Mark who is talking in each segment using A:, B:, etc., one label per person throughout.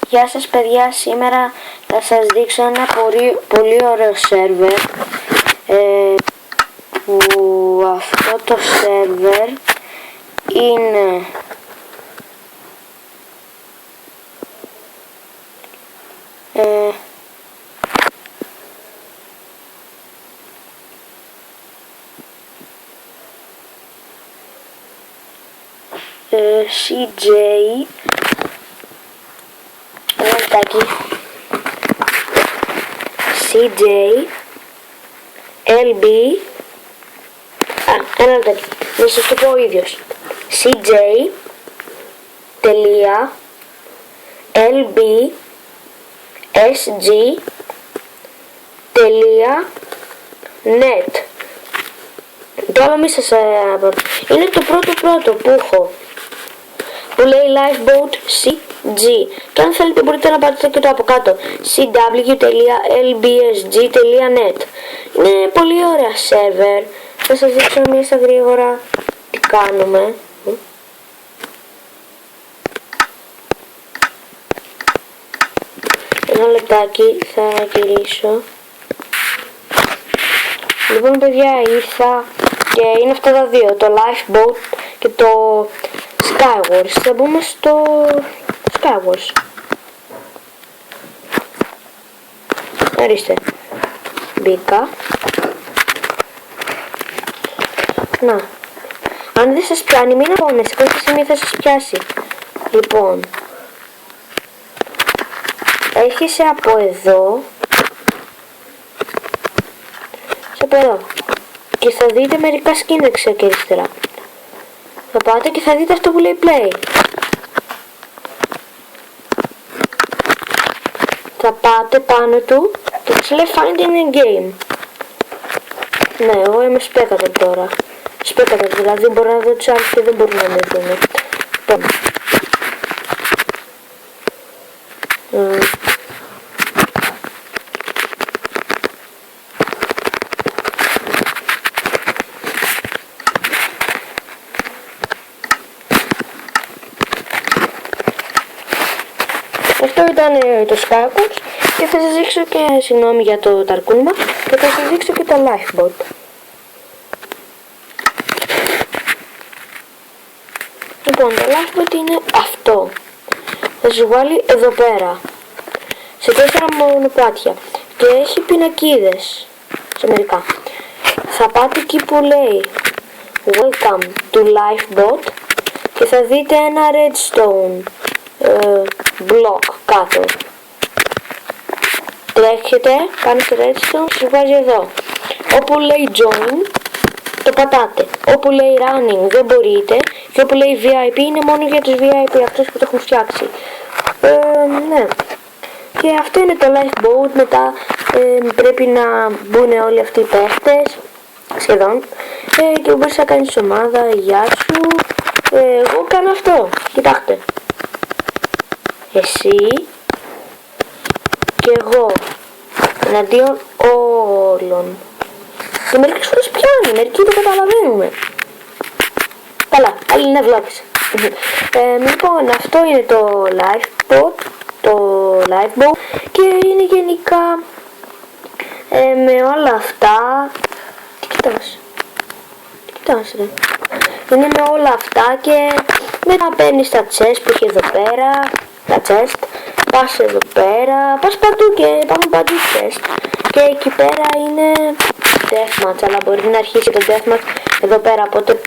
A: Γεια σας παιδιά, σήμερα θα σας δείξω ένα πολύ ωραίο σερβερ που αυτό το σερβερ είναι CJ ένα λεπτάκι CJ LB ένα λεπτάκι, να σας το πω ο ίδιος CJ τελεία LB SG τελεία net. Τώρα μη σας είναι το πρώτο που έχω, που λέει Lifeboat CG. Και αν θέλετε μπορείτε να πάρετε και το από κάτω, cw.lbsg.net. Είναι πολύ ωραία σερβερ. Θα σας δείξω μία στα γρήγορα τι κάνουμε. Ένα λεπτάκι, θα γυρίσω. Λοιπόν παιδιά, ήρθα και είναι αυτά τα δύο, το Lifeboat και το Skywars. Θα μπούμε στο Skywars. Ορίστε. Μπήκα. Να. Αν δεν σας πιάνει, μην αγώνεσαι, κάποια στιγμή θα σας πιάσει. Λοιπόν. Έρχεσαι από εδώ. Από εδώ. Και θα δείτε μερικά skin δεξιά και αριστερά. Θα πάτε και θα δείτε αυτό που λέει play. Θα πάτε πάνω του και σας λέει find in a game. Ναι, εγώ είμαι spectator τώρα. Spectator, δηλαδή μπορώ να δω τους άλλους και δεν μπορούν να με δουν. Αυτό ήταν το Skywars και θα σας δείξω και, συγγνώμη για το ταρκούνημα, και θα σας δείξω και το Lifeboat. Λοιπόν, το Lifeboat είναι αυτό. Θα σας βάλει εδώ πέρα, σε 4 μονοπάτια και έχει πινακίδες σε μερικά. Θα πάτε εκεί που λέει Welcome to Lifeboat και θα δείτε ένα redstone block κάτω. Τρέχετε, κάνετε redstone, σας βάζει εδώ. Όπου λέει join, το πατάτε. Όπου λέει running δεν μπορείτε. Και όπου λέει VIP είναι μόνο για τους VIP, αυτούς που το έχουν φτιάξει. Ναι. Και αυτό είναι το Lifeboat. Μετά πρέπει να μπουν όλοι αυτοί οι παίχτες, σχεδόν. Και μπορείς να κάνεις ομάδα, γεια σου. Εγώ κάνω αυτό, κοιτάξτε. Εσύ και εγώ εναντίον όλων. Και μερικές φορές πιάνει, μερικοί το καταλαβαίνουμε. Καλά, άλλη είναι βλάβηση. Λοιπόν, αυτό είναι το Lifeboat και είναι γενικά με όλα αυτά. Τι κοιτάς ρε. Είναι με όλα αυτά και μετά παίρνεις τα chest που έχει εδώ πέρα. Τα chest, πας εδώ πέρα, πας παντού και πάμε παντού chest. Και εκεί πέρα είναι deathmatch, αλλά μπορεί να αρχίσει το deathmatch εδώ πέρα, οπότε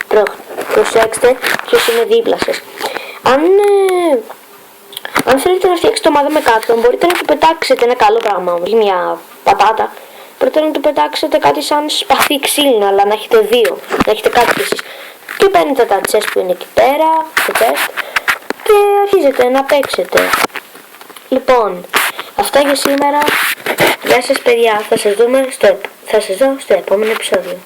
A: προσέξτε ποιος είναι δίπλα σας. Αν θέλετε να φτιάξετε ομάδα με κάποιον, μπορείτε να του πετάξετε ένα καλό πράγμα, όχι μια πατάτα. Μπορείτε να του πετάξετε κάτι σαν σπαθί ξύλινο, αλλά να έχετε δύο, να έχετε κάτι εσείς. Και παίρνετε τα chest που είναι εκεί πέρα, το chest, και αρχίζετε να παίξετε. Λοιπόν, αυτά για σήμερα. Γεια σας παιδιά, θα σας δω στο επόμενο επεισόδιο.